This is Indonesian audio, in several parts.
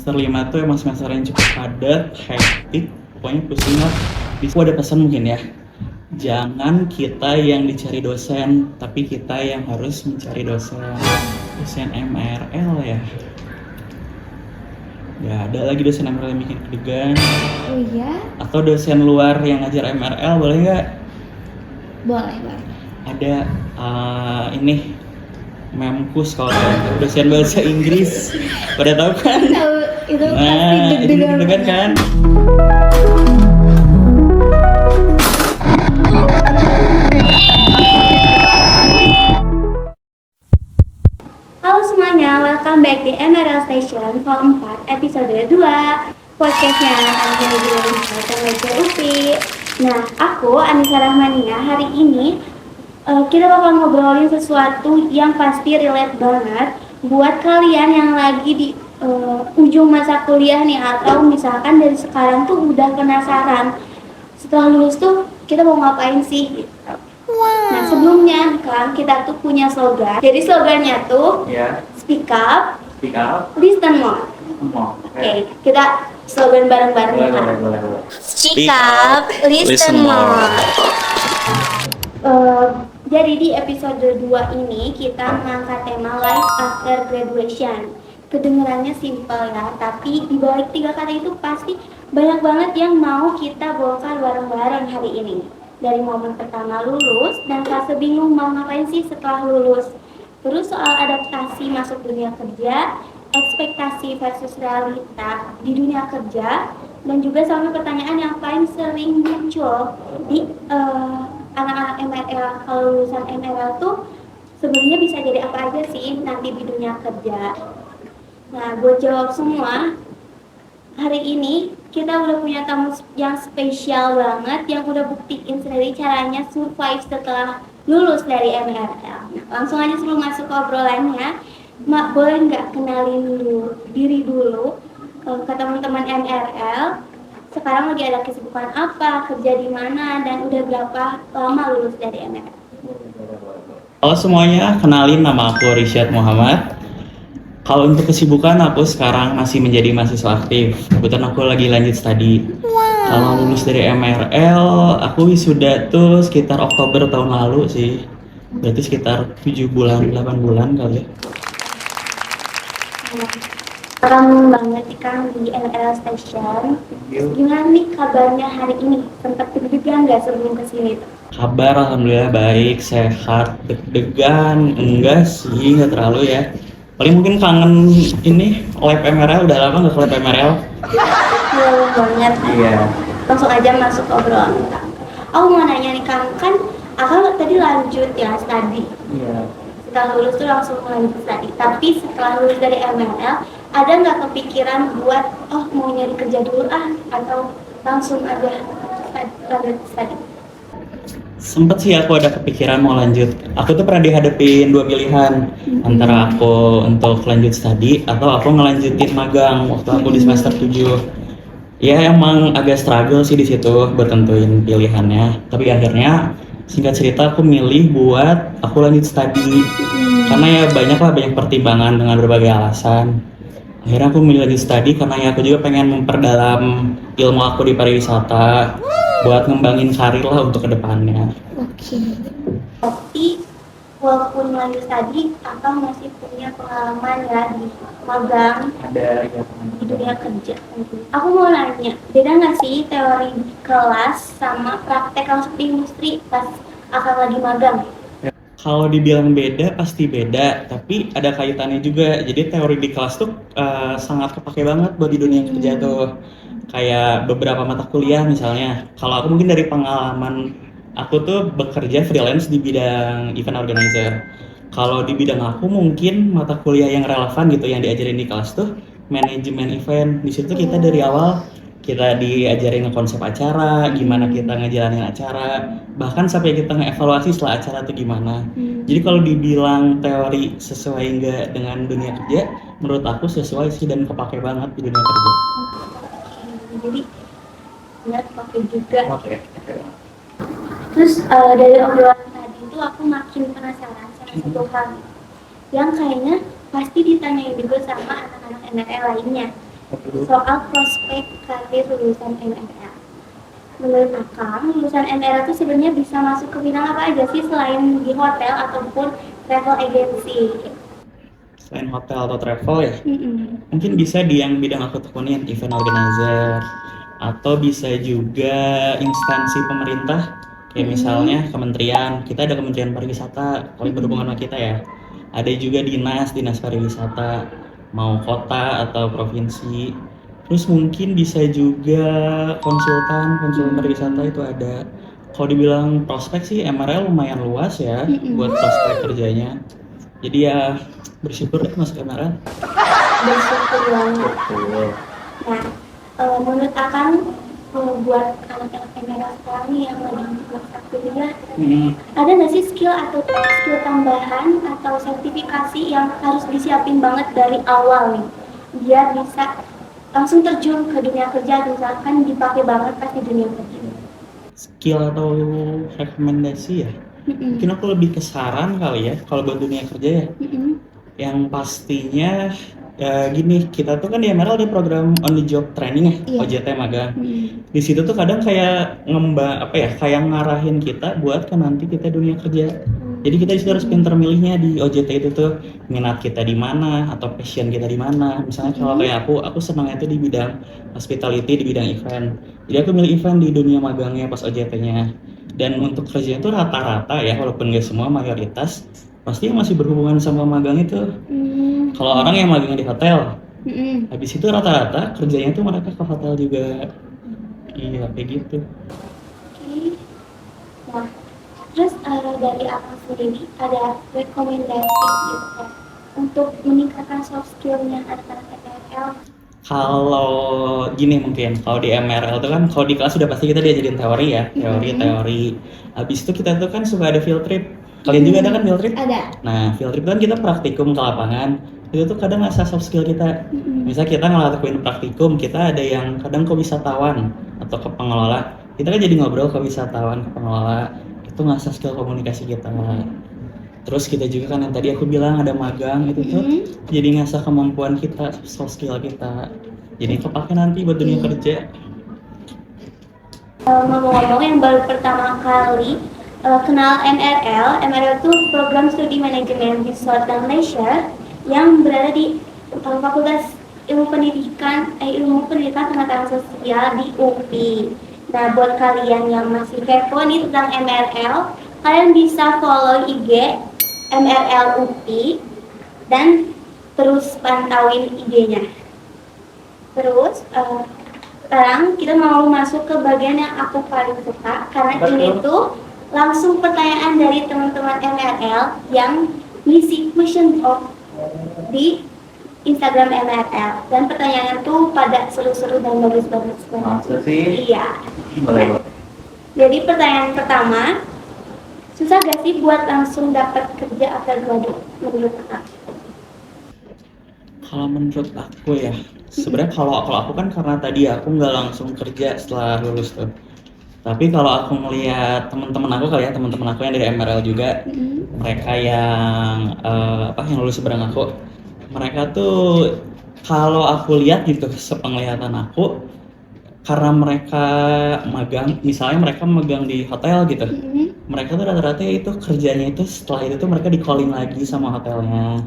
semester 5 tuh emang semester yang cukup padat, hektik, pokoknya pusing lah. Aku ada pesan mungkin ya, jangan kita yang dicari dosen, tapi kita yang harus mencari dosen. Dosen MRL ya. Gak ada lagi dosen MRL yang bikin deg-degan. Oh iya? Atau dosen luar yang ngajar MRL boleh nggak? Boleh, Bang. Ada ini Memkus kalau dosen bahasa Inggris. Pada tahu kan? Tahu itu pasti Nah, itu deg-degan deg-degan kan? Halo semuanya, welcome back di MRL Station Volume 4 episode 2 podcastnya Anissa Rahmania Upi. Nah, aku Anissa Rahmania. Hari ini kita bakal ngobrolin sesuatu yang pasti relate banget buat kalian yang lagi di ujung masa kuliah nih, atau misalkan dari sekarang tuh udah penasaran setelah lulus tuh kita mau ngapain sih gitu. Wow. Nah, sebelumnya kan kita tuh punya slogan. Jadi slogannya tuh speak up, listen more. Oke, kita slogan bareng-bareng. Boleh. Speak up, listen more. Jadi di episode 2 ini kita mengangkat tema life after graduation. Kedengarannya simpel ya, tapi di balik 3 kata itu pasti banyak banget yang mau kita bongkar bareng-bareng hari ini. Dari momen pertama lulus dan fase bingung mau ngapain sih setelah lulus. Terus soal adaptasi masuk dunia kerja, ekspektasi versus realita di dunia kerja, dan juga sama pertanyaan yang paling sering muncul di anak-anak MRL. Kalau lulusan MRL tuh sebenarnya bisa jadi apa aja sih nanti di dunia kerja. Nah, buat jawab semua, hari ini kita udah punya tamu yang spesial banget, yang udah buktiin sendiri caranya survive setelah lulus dari MRL. Nah, langsung aja sebelum masuk ke obrolannya, Mak boleh nggak kenalin diri dulu ke teman-teman MRL? Sekarang lagi ada kesibukan apa, kerja di mana, dan udah berapa lama lulus dari MRL? Halo semuanya, kenalin nama aku Risyad Muhammad. Kalau untuk kesibukan aku sekarang masih menjadi mahasiswa aktif. Kebetulan aku lagi lanjut studi. Kalau lulus dari MRL, aku wisuda tuh sekitar Oktober tahun lalu sih. Berarti sekitar 7 bulan, 8 bulan kali ya. Keren banget nih Kang di MRL Station. Gimana nih kabarnya hari ini? Sempat deg-degan nggak sebelum kesini tuh? Kabar alhamdulillah baik, sehat, deg-degan, enggak sih, nggak terlalu ya. Paling mungkin kangen ini lab MRL, udah lama nggak ke lab MRL. Iya banget. Iya. Langsung aja masuk ke obrolan Kang. Aku mau nanya nih Kang, kan Akang tadi lanjut ya studi. Iya. Setelah lulus tuh langsung lanjut studi. Tapi setelah lulus dari MRL, ada nggak kepikiran buat mau nyari kerja dulu atau langsung aja lanjut studi? Sempet sih aku ada kepikiran mau lanjut. Aku tuh pernah dihadapin 2 pilihan, antara aku untuk lanjut studi atau aku ngelanjutin magang waktu aku di semester 7. Ya emang agak struggle sih di situ buat tentuin pilihannya. Tapi akhirnya singkat cerita aku milih buat aku lanjut studi. Karena ya banyak pertimbangan dengan berbagai alasan. Akhirnya aku milih lanjut studi karena ya aku juga pengen memperdalam ilmu aku di pariwisata buat ngembangin karir lah untuk kedepannya. Oke. Tapi walaupun lanjut tadi, Akang masih punya pengalaman ya di magang Ada ya. di dunia kerja. Aku mau nanya, beda nggak sih teori di kelas sama praktek langsung di industri pas Akang lagi magang? Kalau dibilang beda pasti beda, tapi ada kaitannya juga. Jadi teori di kelas tuh sangat kepake banget buat di dunia kerja tuh. Kayak beberapa mata kuliah misalnya. Kalau aku mungkin dari pengalaman aku tuh bekerja freelance di bidang event organizer. Kalau di bidang aku mungkin mata kuliah yang relevan gitu yang diajarin di kelas tuh manajemen event. Di situ kita dari awal kita diajarin konsep acara, gimana kita ngejalanin acara, bahkan sampai kita ngeevaluasi setelah acara itu gimana. Jadi kalau dibilang teori sesuai enggak dengan dunia kerja, menurut aku sesuai sih dan kepake banget di dunia kerja. Jadi benar pakai juga. Terus dari obrolan tadi itu aku makin penasaran sama satu hal yang kayaknya pasti ditanyain juga sama anak-anak MRL lainnya. soal prospek karir lulusan MRL. Menurut Akang, lulusan MRL itu sebenarnya bisa masuk ke bidang apa aja sih selain di hotel ataupun travel agency? Selain hotel atau travel ya, Mm-mm. mungkin bisa di yang bidang aku tekunin, event organizer, atau bisa juga instansi pemerintah, kayak misalnya kementerian, kita ada Kementerian Pariwisata, kalau yang berhubungan sama kita ya. Ada juga dinas pariwisata, mau kota atau provinsi. Terus mungkin bisa juga konsultan pariwisata itu ada. Kalau dibilang prospek sih MRL lumayan luas ya buat prospek kerjanya. Jadi ya bersyukur deh masuk MRL. Bersyukur banget. Nah, menurut Akang, buat anak-anak MRL sekarang nih yang lagi masa kuliah, ada nggak sih skill atau skill tambahan atau sertifikasi yang harus disiapin banget dari awal nih, biar bisa langsung terjun ke dunia kerja, misalkan dipakai banget pas di dunia kerja? Skill atau rekomendasi ya? Mungkin aku lebih ke saran kali ya, kalau buat dunia kerja ya. Yang pastinya gini, kita tuh kan di MRL ada program on the job training ya, OJT magang. Di situ tuh kadang kayak kayak ngarahin kita buat ke nanti kita dunia kerja. Jadi kita disitu harus pinter milihnya di OJT itu tuh minat kita di mana atau passion kita di mana. Misalnya kalau kayak aku senangnya itu di bidang hospitality, di bidang event. Jadi aku milih event di dunia magangnya pas OJT-nya. Dan untuk kerjanya itu rata-rata ya, walaupun gak semua, mayoritas pasti masih berhubungan sama magang itu. Kalau orang yang magang di hotel, habis itu rata-rata kerjanya tuh mereka ke hotel juga. Iya, kayak gitu. Oke. Nah, terus dari aku sendiri ada rekomendasi gitu kan untuk meningkatkan soft skill-nya anak-anak MRL. Kalau gini mungkin, kalau di MRL itu kan, kalau di kelas sudah pasti kita diajarin teori ya, teori. Habis itu kita tuh kan suka ada field trip. Kalian juga ada kan field trip? Ada. Nah, field trip kan kita praktikum ke lapangan. Itu tuh kadang ngasah soft skill kita. Misal kita ngelakuin praktikum, kita ada yang kadang ke wisatawan atau ke pengelola. Kita kan jadi ngobrol ke wisatawan, ke pengelola. Itu ngasah skill komunikasi kita. Terus kita juga kan yang tadi aku bilang ada magang itu tuh jadi ngasah kemampuan kita, soft skill kita. Jadi kepake nanti buat dunia kerja. Ngomong-ngomong yang baru pertama kali kenal MRL itu program studi manajemen resort dan leisure yang berada di Fakultas Ilmu Pendidikan Pengetahuan Sosial di UPI. Nah, buat kalian yang masih kepo nih tentang MRL, kalian bisa follow IG MRL UPI dan terus pantauin IG-nya. Terus sekarang kita mau masuk ke bagian yang aku paling suka, karena ini tuh langsung pertanyaan dari teman-teman MRL yang ngisi question box di Instagram MRL, dan pertanyaannya tuh pada seru-seru dan bagus-bagus banget. Masa sih? Iya. Boleh. Jadi pertanyaan pertama, susah gak sih buat langsung dapat kerja undergraduate menurut kakak? Kalau menurut aku ya, sebenarnya kalau aku kan karena tadi aku nggak langsung kerja setelah lulus tuh. Tapi kalau aku ngelihat teman-teman aku kali ya, teman-teman aku yang dari MRL juga, mereka yang yang lulus bareng aku, mereka tuh kalau aku lihat gitu, sepenglihatan aku, karena mereka magang, misalnya mereka magang di hotel gitu, mereka tuh rata-rata itu kerjanya itu setelah itu tuh mereka di calling lagi sama hotelnya.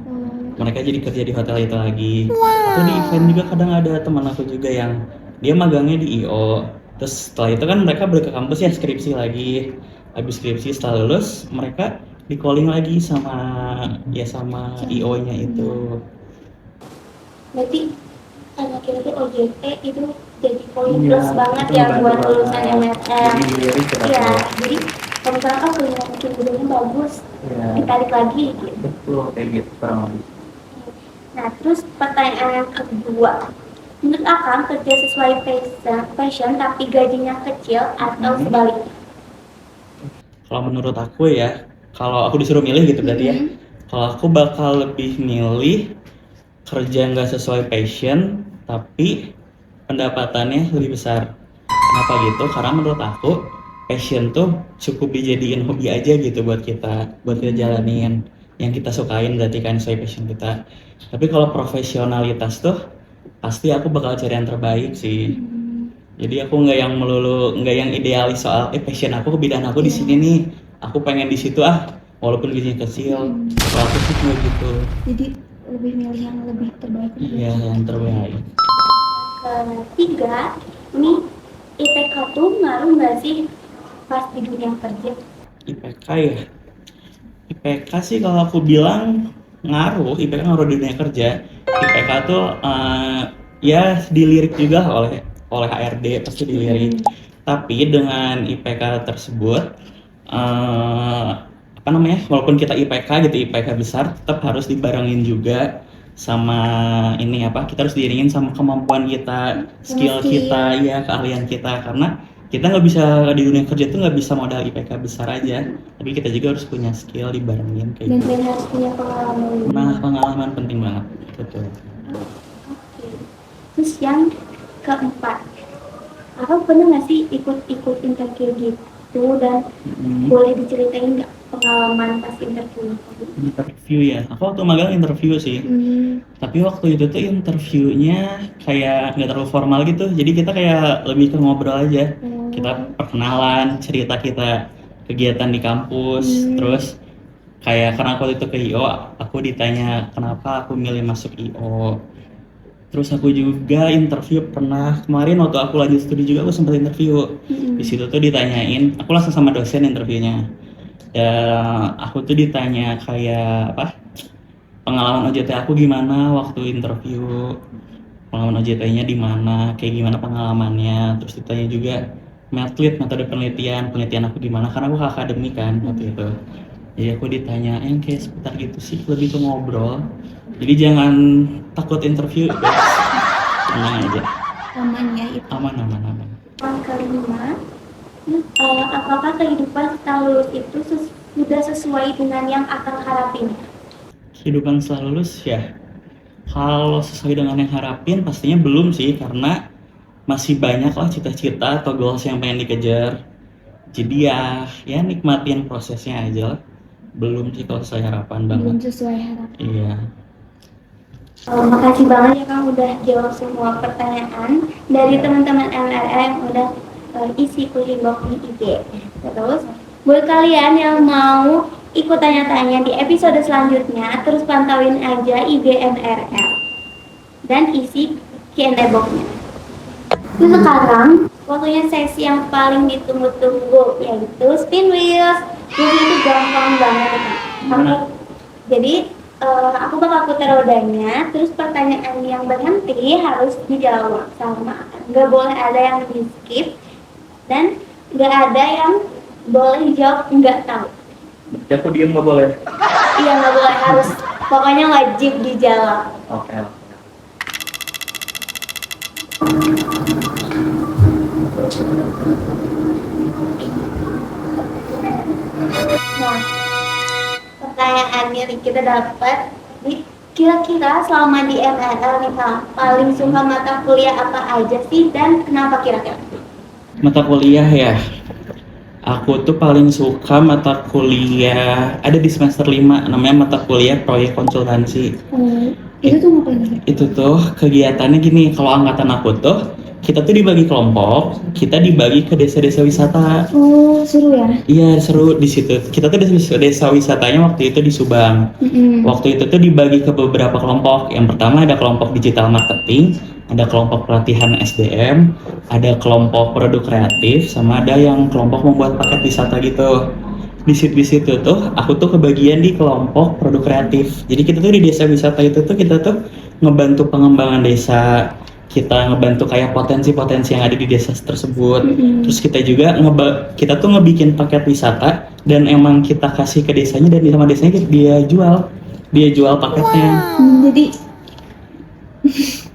Mereka jadi kerja di hotel itu lagi. Atau di event juga kadang ada teman aku juga yang dia magangnya di IO. Terus setelah itu kan mereka balik ke kampus ya, skripsi lagi. Habis skripsi setelah lulus mereka di calling lagi sama IO-nya itu. Berarti anak kita OJT itu jadi poin plus banget ya buat lulusan MRL. Iya, jadi kalau misalkan punya mungkin videonya bagus, ditarik lagi gitu. Betul, kayak gitu kurang lebih. Nah, terus pertanyaan yang kedua, menurut Akang kerja sesuai passion tapi gajinya kecil atau sebaliknya? Kalau menurut aku ya, kalau aku disuruh milih gitu berarti ya, kalau aku bakal lebih milih kerja nggak sesuai passion tapi pendapatannya lebih besar. Kenapa gitu? Karena menurut aku passion tuh cukup dijadiin hobi aja gitu buat kita jalanin yang kita sukain, berarti kan sesuai passion kita. Tapi kalau profesionalitas tuh pasti aku bakal cari yang terbaik sih. Jadi aku nggak yang melulu, nggak yang idealis soal passion aku, kebidahan aku di sini nih, aku pengen di situ walaupun gajinya kecil. Kalau aku sih kayak gitu. Jadi lebih milih yang lebih terbaik. Iya, yang terbaik. Ketiga, ini IPK tuh ngaruh nggak sih pas di dunia kerja? IPK ya. IPK sih kalau aku bilang ngaruh, IPK ngaruh di dunia kerja. IPK tuh ya dilirik juga oleh HRD, pasti dilirik. Tapi dengan IPK tersebut apa namanya? Walaupun kita IPK gitu, IPK besar, tetap harus dibarengin juga sama ini apa? Kita harus diiringin sama kemampuan kita, skill kita, ya keahlian kita, karena kita nggak bisa di dunia kerja tuh nggak bisa modal IPK besar aja, tapi kita juga harus punya skill dibarengin kayak gitu. Dan harus punya pengalaman. Nah, pengalaman penting banget, betul. Oke. Terus yang keempat, aku pernah nggak sih ikut interview gitu, dan boleh diceritain nggak pengalaman pas interview? Interview ya, aku waktu magang interview sih. Tapi waktu itu tuh interviewnya kayak nggak terlalu formal gitu, jadi kita kayak lebih ke ngobrol aja. Kita perkenalan, cerita kita kegiatan di kampus, terus kayak karena aku itu ke IO, aku ditanya kenapa aku milih masuk IO. Terus aku juga interview pernah kemarin waktu aku lanjut studi juga aku sempat interview. Di situ tuh ditanyain, aku langsung sama dosen interviewnya. Dan aku tuh ditanya kayak apa? Pengalaman OJT aku gimana waktu interview, pengalaman OJT-nya di mana, kayak gimana pengalamannya. Terus ditanya juga metode penelitian aku gimana, karena aku ke akademik kan waktu itu. Jadi aku ditanya yang kayak seputar gitu sih, lebih ke ngobrol. Jadi jangan takut interview, guys. Tenang aja. Aman ya itu. Aman. Yang kelima, apakah kehidupan setelah lulus itu sudah sesuai dengan yang akan harapin? Kehidupan setelah lulus ya, kalau sesuai dengan yang harapin pastinya belum sih, karena masih banyak lah cita-cita atau goals yang pengen dikejar. Jadi ya nikmatin prosesnya aja lah. Belum sih kalau sesuai harapan banget. Belum sesuai harapan. Iya. Makasih banget ya Kang udah jawab semua pertanyaan dari teman-teman MRL yang udah isi quizzing box di IG. Terus buat kalian yang mau ikut tanya-tanya di episode selanjutnya, terus pantauin aja IG MRL dan isi Q&A box-nya. Terus sekarang waktunya sesi yang paling ditunggu-tunggu, yaitu spin wheels. Jadi itu gampang banget kan. Jadi aku bakal putar rodanya, terus pertanyaan yang berhenti harus dijawab sama, nggak boleh ada yang di skip dan nggak ada yang boleh dijawab nggak tahu. Berarti aku diem nggak boleh? Iya nggak boleh, harus pokoknya wajib dijawab. Oke. Nah, pertanyaannya nih kita dapat, kira-kira selama di MRL nih Kang, paling suka mata kuliah apa aja sih dan kenapa kira-kira? Mata kuliah ya, aku tuh paling suka mata kuliah ada di semester 5, namanya mata kuliah proyek konsultansi. Itu tuh ngapain? Itu tuh kegiatannya gini, kalau angkatan aku tuh kita tuh dibagi kelompok, kita dibagi ke desa-desa wisata. Oh, seru ya? Iya, seru di situ. Kita tuh desa wisatanya waktu itu di Subang. Waktu itu tuh dibagi ke beberapa kelompok. Yang pertama ada kelompok digital marketing, ada kelompok pelatihan SDM, ada kelompok produk kreatif, sama ada yang kelompok membuat paket wisata gitu. Di situ tuh aku tuh kebagian di kelompok produk kreatif. Jadi kita tuh di desa wisata itu tuh kita tuh ngebantu pengembangan desa, kita ngebantu kayak potensi-potensi yang ada di desa tersebut. Terus kita juga kita tuh ngebikin paket wisata dan emang kita kasih ke desanya, dan sama desanya dia jual paketnya. Jadi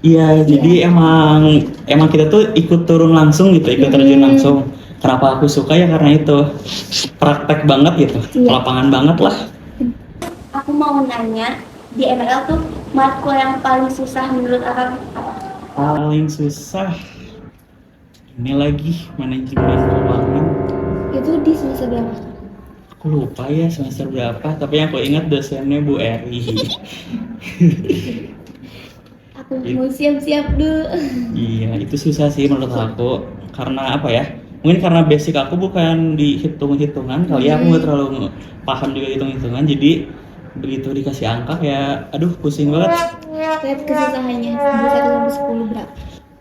Iya, jadi emang kita tuh ikut turun langsung gitu, ikut terjun langsung. Kenapa aku suka ya karena itu praktek banget gitu, lapangan banget lah. aku mau nanya, di MRL tuh matkul yang paling susah menurut Akang apa? Paling susah ini lagi manajemen keuangan. Itu di semester berapa? Aku lupa ya semester berapa, tapi yang aku ingat dosennya Bu Eri. Aku mau siap-siap dulu. Iya, itu susah sih menurut aku. Karena apa ya? Mungkin karena basic aku bukan di hitung-hitungan, kali ya aku nggak terlalu paham juga hitung-hitungan. Jadi begitu dikasih angka ya, aduh pusing banget. Lihat kesusahannya. Dari 1 sampai 10 berapa?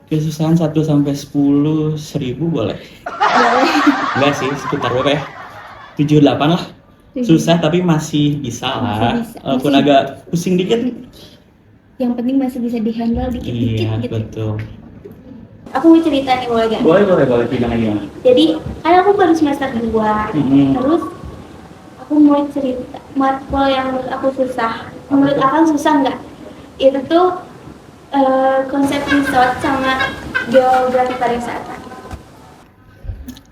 Kesusahan 1 sampai 10 1000 boleh? Boleh. Enggak sih, sekitar berapa ya? 7 8 lah. 7. Susah tapi masih bisa lah. Masih bisa. Walaupun Masih. agak pusing dikit. Yang penting masih bisa dihandle dikit-dikit Iya, gitu. betul. Aku mau cerita nih, boleh gak? Boleh, gimana? Jadi, kan aku baru semester 2. Terus aku mau cerita matkul yang menurut aku susah. Menurut Akang susah nggak? Itu tuh konsep resort sama geografi pariwisata.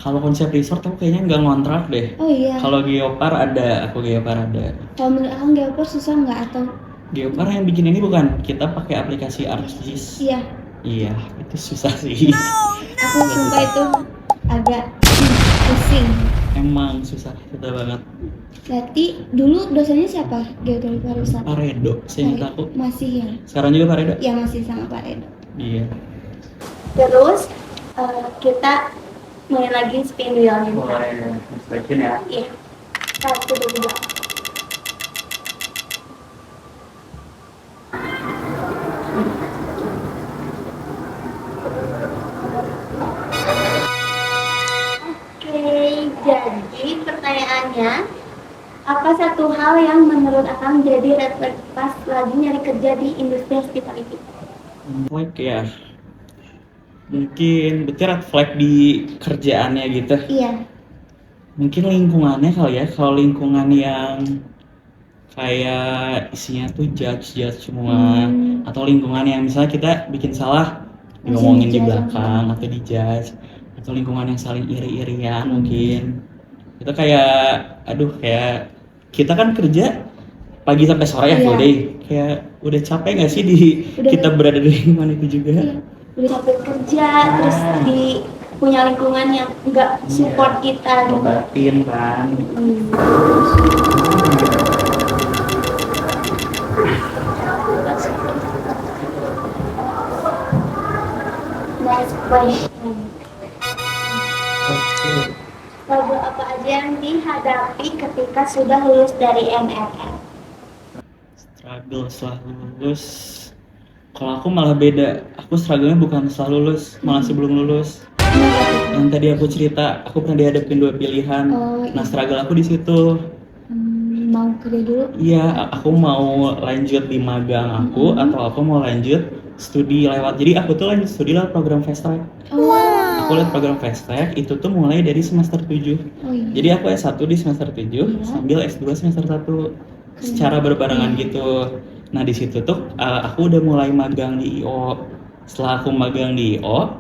Kalau konsep resort aku kayaknya nggak ngontrak deh. Oh iya. Kalau geopar ada, aku geopar ada. Kalau menurut Akang geopar susah nggak atau? Geopar yang bikin ini bukan kita pakai aplikasi ArcGIS. Iya. Iya, itu susah sih. Aku sumpah itu agak pusing. Emang susah banget. Berarti dulu dosennya siapa? Geografi pariwisata. Paredo, saya ingat aku. Masih ya? Sekarang juga Paredo. Ya masih sama Pak Edo. Iya. Terus kita mulai lagi spin wheel-nya. Boleh, inspection ya. Iya. 1, 2, 3. Oke, jadi pertanyaannya, apa satu hal yang menurut Akang jadi red flag pas lagi nyari kerja di industri hospitality? Flag ya. Mungkin betul red flag di kerjaannya gitu. Iya. Mungkin lingkungannya kali ya. Kalau lingkungan yang kayak isinya tuh judge semua, atau lingkungan yang misalnya kita bikin salah diomongin di belakang atau dijudge, atau lingkungan yang saling iri-irian mungkin itu kayak aduh, kayak kita kan kerja pagi sampai sore ya full day, kayak udah capek nggak sih kita berada di lingkungan itu juga. Iya. Udah capek kerja, terus di punya lingkungan yang nggak support kita gitu. Obatin kan. Next question. Struggle apa aja yang dihadapi ketika sudah lulus dari MRL? Struggle setelah lulus, kalau aku malah beda. Aku struggle-nya bukan setelah lulus, malah sebelum lulus. Yang tadi aku cerita, aku pernah dihadapin 2 pilihan. Nah, struggle aku di situ. Mau kerja dulu? Iya, aku mau lanjut di magang aku atau aku mau lanjut studi lewat. Jadi aku tuh lanjut studi lewat program fast track. Aku lihat program fast track itu tuh mulai dari semester 7. Jadi aku S1 di semester 7 sambil S2 semester 1 secara berbarengan gitu. Nah, di situ tuh aku udah mulai magang di IO. Setelah aku magang di IO,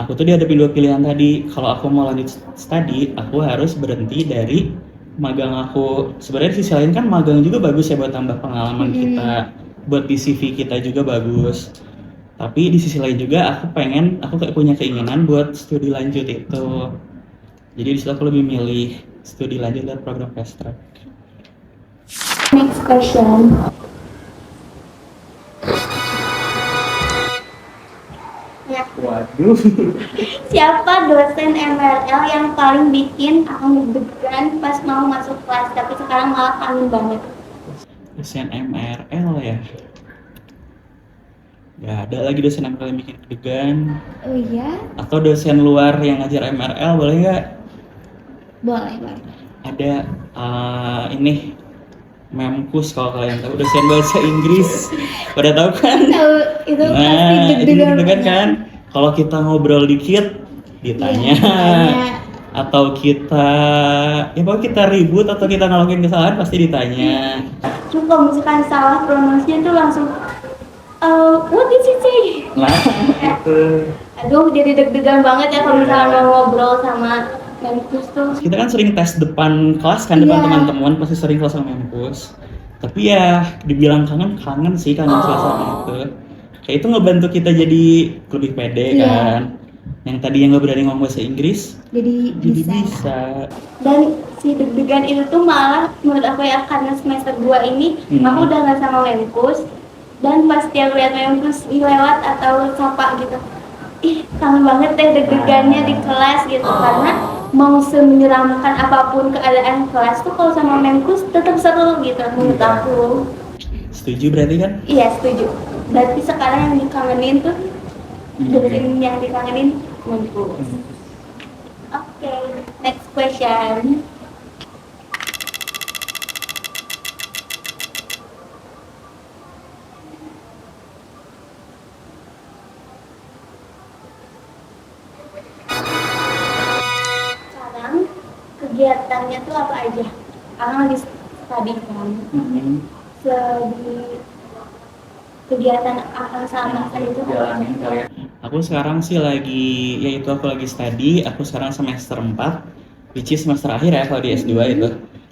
aku tuh dihadapin 2 pilihan tadi. Kalau aku mau lanjut studi, aku harus berhenti dari magang aku. Sebenarnya di sisi lain kan magang juga bagus ya buat tambah pengalaman kita, buat di CV kita juga bagus. Tapi di sisi lain juga aku kayak punya keinginan buat studi lanjut itu. Jadi di situ aku lebih milih studi lanjut lewat program fast track. Next question. Ya. Waduh. Siapa dosen MRL yang paling bikin Akang deg-degan pas mau masuk kelas, tapi sekarang malah kangen banget? Dosen MRL ya? Gak ada lagi dosen MRL yang bikin deg-degan. Oh iya? Atau dosen luar yang ngajar MRL boleh nggak? Boleh. Ada ini Memkus, kalau kalian tahu, dosen bahasa Inggris. Pada tahu kan? Tahu, itu pasti Nah, itu deg-degan deg-degan kan? Kalau kita ngobrol dikit ditanya, atau kita pokoknya kita ribut atau kita ngelakuin kesalahan pasti ditanya. Cuma kalau misalkan salah pronunciation tuh langsung what did she say? Nah, itu. Aduh, jadi deg-degan banget ya kalau misalkan mau ngobrol sama Memkus tuh. Kita kan sering tes depan kelas kan, depan teman-teman pasti sering kelas sama Memkus. Tapi ya dibilang kangen sih, kangen suasana itu. Kayak itu ngebantu kita jadi lebih pede kan. Yang tadi yang nggak berani ngomong bahasa Inggris Jadi bisa. Dan si deg-degan itu tuh malah menurut aku ya, karena semester 2 ini aku udah nggak sama Memkus. Dan pas tiap lihat Memkus lewat atau sapa gitu, ih kangen banget deh deg-degannya di kelas gitu, karena mau semenyeramkan apapun keadaan kelas tuh kalau sama Memkus tetap seru gitu menurut aku. Setuju berarti kan? Iya setuju. Berarti sekarang yang dikangenin tuh dengerin yang dikangenin Memkus. Oke, next question. Sekarang kegiatannya tuh apa aja? Akang lagi study kan. Di kegiatan akang sama itu apa aja? Jalanin kalian. Aku sekarang sih lagi, yaitu aku lagi study, aku sekarang semester 4, which is semester akhir ya kalau di S2 itu.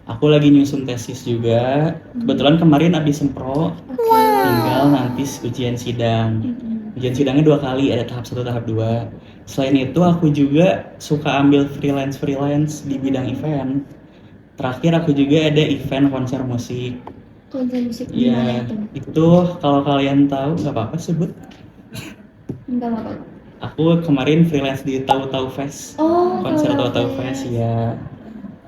Aku lagi nyusun tesis juga, kebetulan kemarin abis sempro, tinggal nanti ujian sidang. Ujian sidangnya 2 kali, ada tahap 1, tahap 2. Selain itu aku juga suka ambil freelance di bidang event. Terakhir aku juga ada event konser musik. Konser musik Iya, itu kalau kalian tahu nggak apa-apa sebut. Enggak apa-apa. Aku kemarin freelance di Tahu-Tahu Fest, konser Tahu-Tahu Fest ya.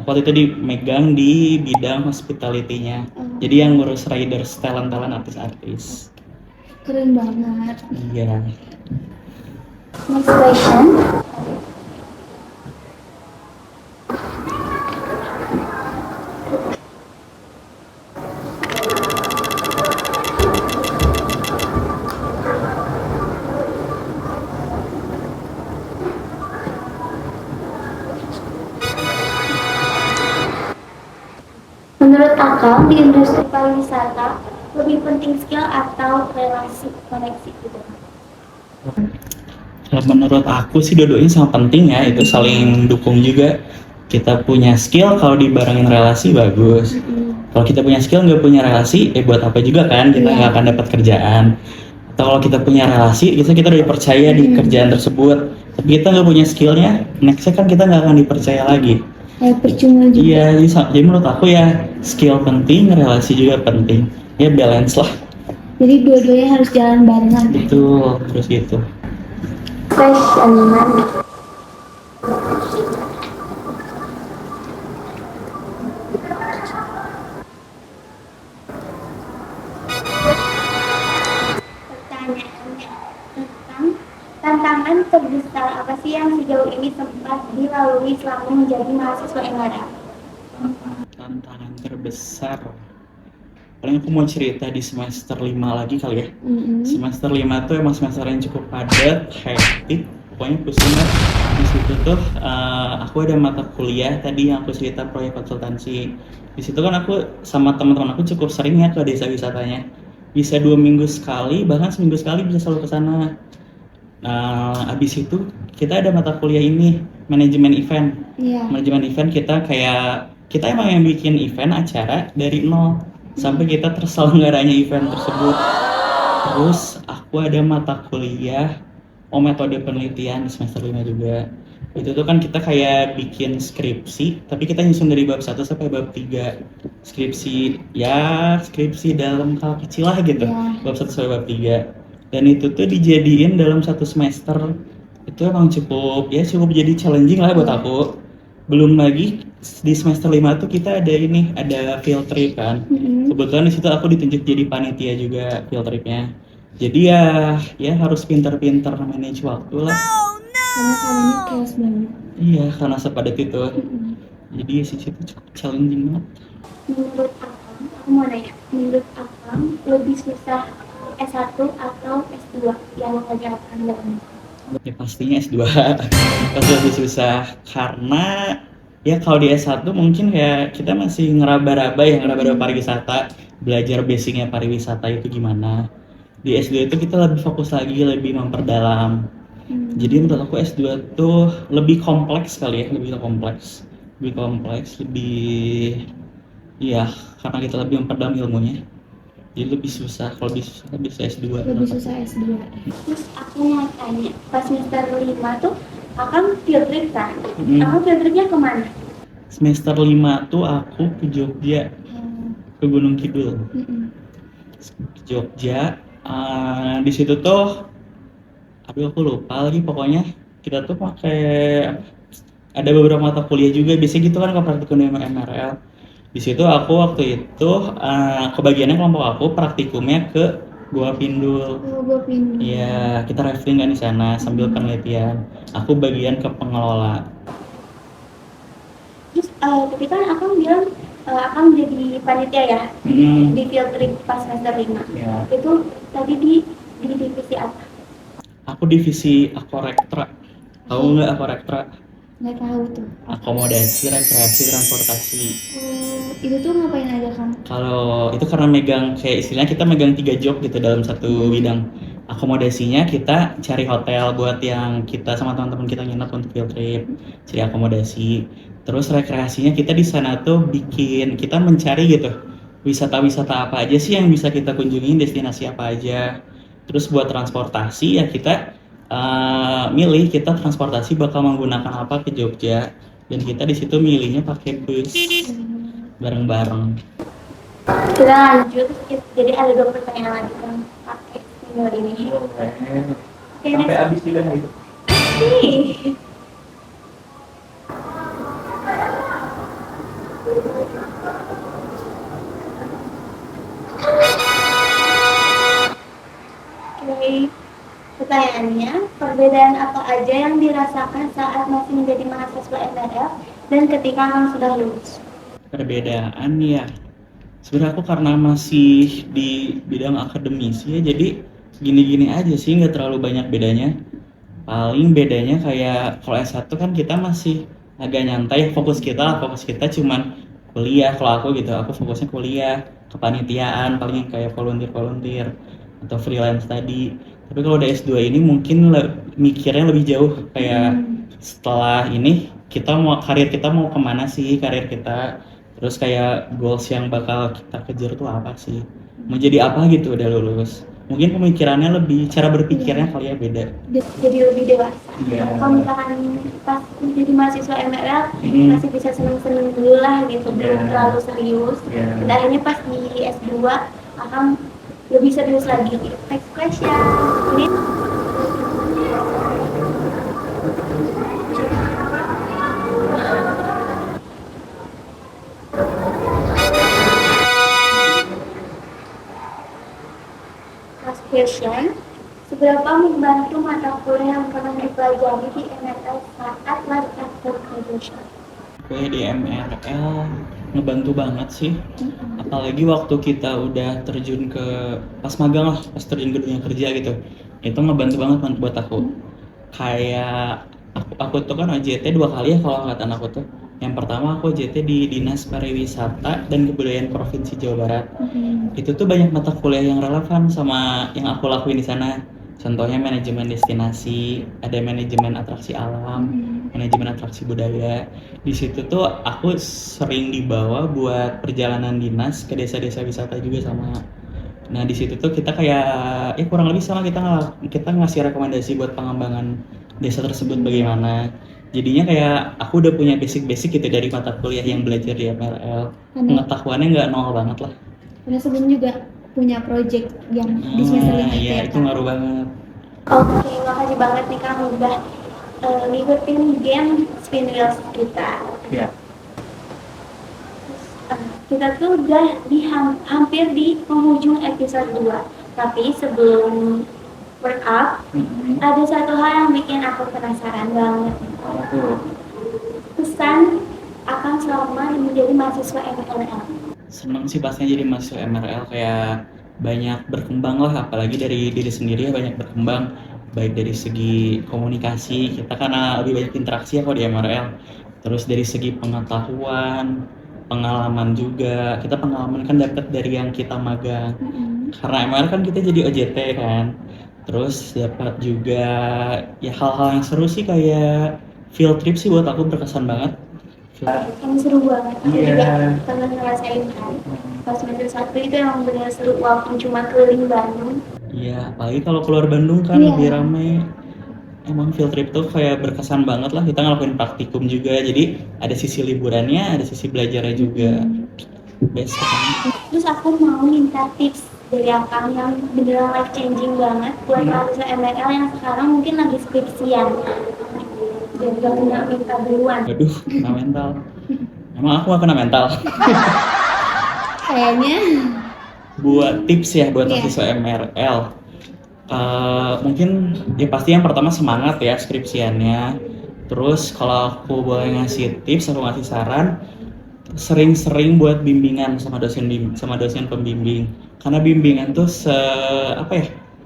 Aku waktu itu dimegang di bidang hospitality-nya. Jadi yang ngurus riders, talent-talent artis-artis. Keren banget. Iya. Next question. Menurut Akang di industri pariwisata lebih penting skill atau relasi koneksi gitu? Kalau menurut aku sih dua-duanya sama penting ya, itu saling dukung juga. Kita punya skill, kalau dibarengin relasi bagus. Kalau kita punya skill nggak punya relasi, buat apa juga kan, kita nggak akan dapat kerjaan. Atau kalau kita punya relasi, kita udah dipercaya di kerjaan tersebut, tapi kita nggak punya skillnya, nextnya kan kita nggak akan dipercaya lagi. Percuma juga. Iya, jadi menurut aku ya skill penting, relasi juga penting. Ya balance lah. Jadi dua-duanya harus jalan barengan. Betul, terus gitu. Question mana? Pertanyaannya tentang tantangan terbesar apa sih yang sejauh ini sempat dilalui selama menjadi mahasiswa Enggara? Tantangan terbesar, paling aku mau cerita di semester 5 lagi kali ya. Semester 5 tuh emang semester yang cukup padat, hektik, pokoknya pusing lah. Di situ tuh aku ada mata kuliah tadi yang aku cerita, proyek konsultansi. Di situ kan aku sama teman-teman aku cukup sering ya ke desa wisatanya. Bisa 2 minggu sekali, bahkan seminggu sekali bisa selalu ke sana. Nah, abis itu kita ada mata kuliah ini, manajemen event. Manajemen event kita emang yang bikin event acara dari nol sampai kita terselenggaranya event tersebut. Terus aku ada mata kuliah metode penelitian di semester 5 juga. Itu tuh kan kita kayak bikin skripsi, tapi kita nyusun dari bab 1 sampai bab 3. Skripsi dalam skala kecil lah gitu. Bab 1 sampai bab 3. Dan itu tuh dijadiin dalam 1 semester. Itu emang cukup jadi challenging lah buat aku. Belum lagi di semester 5 tuh kita ada field trip kan. Kebetulan di situ aku ditunjuk jadi panitia juga field tripnya. Jadi ya harus pintar-pintar manage waktu lah. Karena caranya chaos banget. Iya, karena sepadat itu. Jadi sih itu cukup challenging banget. Menurut Akang, aku mau nanya, menurut Akang lebih susah S1 atau S2 yang lagi Akang jalani? Ya pastinya S2 pasti lebih susah, karena ya kalau di S1 mungkin kayak kita masih ngeraba-raba pariwisata, belajar basicnya pariwisata itu gimana. Di S2 itu kita lebih fokus lagi, lebih memperdalam. Jadi menurut aku S2 tuh lebih kompleks kali ya, lebih kompleks, iya, karena kita lebih memperdalam ilmunya. Jadi lebih susah, kalau bisa S2. Lebih susah S2. Terus aku mau tanya, pas semester 5 tuh Akang field trip kan? Akang field tripnya kemana? Semester 5 tuh aku ke Jogja, ke Gunung Kidul. Ke Jogja, Di situ tuh, aduh aku lupa lagi pokoknya kita tuh pakai ada beberapa mata kuliah juga biasanya gitu kan kalau praktikum di MRL. Di situ aku waktu itu kebagiannya kelompok aku praktikumnya ke Gua Pindul. Gue pindah. Iya, kita rafting kan di sana sambil penelitian. Aku bagian ke pengelola. Terus tapi kan Akang bilang Akang jadi panitia ya Hmm, di field trip pas semester 5. ya. Itu tadi di divisi apa? Aku divisi akorektra. Tahu nggak akorektra? Nggak tahu tuh. Akomodasi, rekreasi, transportasi. Itu tuh ngapain aja kamu? Kalau itu karena megang kayak istilahnya kita megang 3 job gitu dalam satu bidang. Akomodasinya kita cari hotel buat yang kita sama teman-teman kita nginep untuk field trip, cari akomodasi. Terus rekreasinya kita di sana tuh kita mencari gitu wisata-wisata apa aja sih yang bisa kita kunjungi, destinasi apa aja. Terus buat transportasi ya kita milih kita transportasi bakal menggunakan apa ke Jogja dan kita di situ milihnya pakai bus bareng-bareng. Kita lanjut. Jadi ada 2 pertanyaan lagi kan pakai email ini. Oke, Sampai next. habis juga itu. Nih. Oke, pertanyaannya, perbedaan apa aja yang dirasakan saat masih menjadi mahasiswa MRL dan ketika kamu sudah lulus? Perbedaan ya, sebenarnya aku karena masih di bidang akademisi ya jadi gini-gini aja sih, nggak terlalu banyak bedanya. Paling bedanya kayak kalau S1 kan kita masih agak nyantai, fokus kita cuman kuliah. Kalau aku gitu, aku fokusnya kuliah, kepanitiaan, paling yang kayak volunteer atau freelance tadi. Tapi kalau udah S2 ini mungkin mikirnya lebih jauh, kayak setelah ini karir kita mau kemana sih, karir kita. Terus kayak goals yang bakal kita kejar tuh apa sih, mau jadi apa gitu udah lulus. Mungkin pemikirannya cara berpikirnya kali ya beda. Jadi lebih dewasa. Iya. Kalau misalkan pas jadi mahasiswa MRL Hmm. masih bisa seneng-seneng dulu lah gitu, belum Iya. terlalu serius. Iya. Dan akhirnya pas di S2 akan lebih serius lagi. Next question. Ini last question. Seberapa membantu mata kuliah yang pernah dipelajari di MRL saat life after graduation? Gue di MRL ngebantu banget sih, apalagi waktu kita udah terjun ke pas magang lah, pas terjun ke dunia kerja gitu, itu ngebantu banget buat aku. Kayak aku tuh kan OJT 2 kali ya kalau angkatan aku tuh. Yang pertama aku OJT di Dinas Pariwisata dan Kebudayaan Provinsi Jawa Barat. Itu tuh banyak mata kuliah yang relevan sama yang aku lakuin di sana. Contohnya manajemen destinasi, ada manajemen atraksi alam, manajemen atraksi budaya. Di situ tuh aku sering dibawa buat perjalanan dinas ke desa-desa wisata juga sama. Nah di situ tuh kita kayak kurang lebih sama kita ngasih rekomendasi buat pengembangan desa tersebut bagaimana. Jadinya kayak aku udah punya basic-basic gitu dari mata kuliah yang belajar di MRL. Pengetahuannya nggak nol banget lah. Karena sebelum juga punya project yang di semester 5 itu Iya, ya itu Kak? ngaruh banget. Oke, makasih banget nih Kang udah ngikutin game Spin Wheels kita. Iya. Kita tuh udah hampir di penghujung episode 2. Tapi sebelum wrap up, ada satu hal yang bikin aku penasaran banget. Tuh. Pesan akan selama menjadi mahasiswa MRL. Seneng sih pastinya jadi mahasiswa MRL, kayak banyak berkembang lah, apalagi dari diri sendiri ya banyak berkembang, baik dari segi komunikasi, kita karena lebih banyak interaksi ya kalau di MRL. Terus dari segi pengetahuan, pengalaman juga, kita pengalaman kan dapat dari yang kita magang. Karena MRL kan kita jadi OJT kan, terus dapat juga ya hal-hal yang seru sih kayak field trip sih buat aku berkesan banget. Yang seru banget. Aku Iya. juga pernah ngerasain kan. Pas semester 1 itu emang benar seru walaupun cuma keliling Bandung. Iya, apalagi kalau keluar Bandung kan Iya. lebih ramai. Emang field trip tuh kayak berkesan banget lah, kita ngelakuin praktikum juga, jadi ada sisi liburannya, ada sisi belajarnya juga. Best kan? Terus aku mau minta tips dari Akang yang beneran life changing banget buat mahasiswa MRL yang sekarang mungkin lagi skripsian dan gak punya minta duluan. Waduh, kena mental. Emang aku gak kena mental? Kayaknya Buat tips ya buat Iya. mahasiswa MRL. Mungkin ya pasti yang pertama semangat ya skripsiannya. Terus kalau aku boleh ngasih tips, aku ngasih saran, sering-sering buat bimbingan sama dosen pembimbing. Karena bimbingan tuh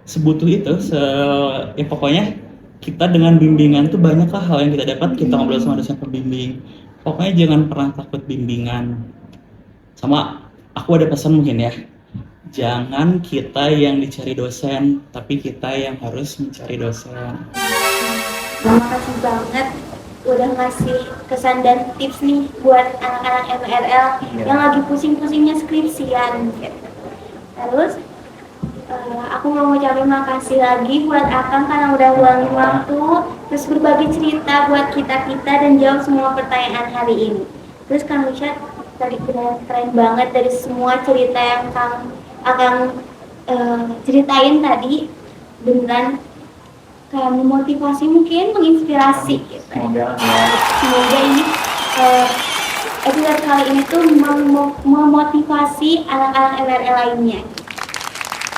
sebutuh itu, ya pokoknya kita dengan bimbingan tuh banyak lah hal yang kita dapat, kita ngobrol sama dosen pembimbing. Pokoknya jangan pernah takut bimbingan. Sama aku ada pesan mungkin ya. Jangan kita yang dicari dosen, tapi kita yang harus mencari dosen. terima kasih banget udah ngasih kesan dan tips nih buat anak-anak MRL yang lagi pusing-pusingnya skripsian gitu. Terus aku mau ngucapin makasih lagi buat Akang karena udah luangin waktu terus berbagi cerita buat kita-kita dan jawab semua pertanyaan hari ini. Terus Kang Richard tadi benar keren banget dari semua cerita yang Akang ceritain tadi, beneran kayak memotivasi, mungkin menginspirasi gitu. Semoga ya. Semoga ini episode kali ini tuh memotivasi anak-anak MRL lainnya.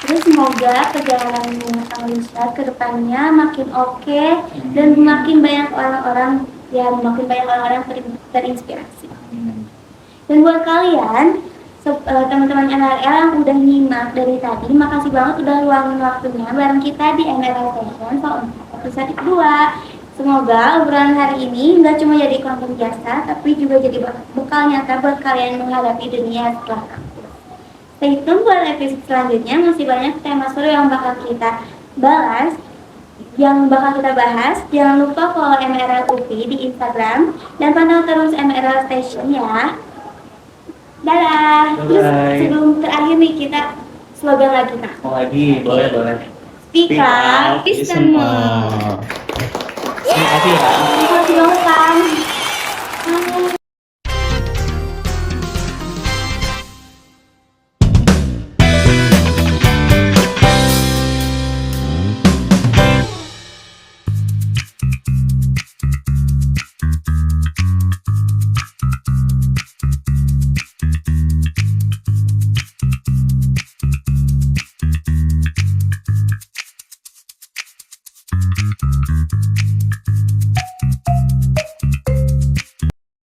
Terus semoga perjalanannya Kang Richard ke depannya makin oke dan makin banyak orang-orang terinspirasi. Dan buat kalian teman-teman MRL yang udah nyimak dari tadi, makasih banget udah luangin waktunya bareng kita di MRL Station episode kedua. Semoga obrolan hari ini nggak cuma jadi konten biasa, tapi juga jadi bekal nyata buat kalian menghadapi dunia setelah kampus. Stay tune buat episode selanjutnya, masih banyak tema seru yang bakal kita bahas. Jangan lupa follow MRL UPI di Instagram dan pantau terus MRL Station ya. Dadah. Terus Bye-bye. sebelum terakhir nih kita slogan lagi Kak. Mau lagi, boleh. Speak up, listen more. Terima kasih ya. Terima kasih banget Kang.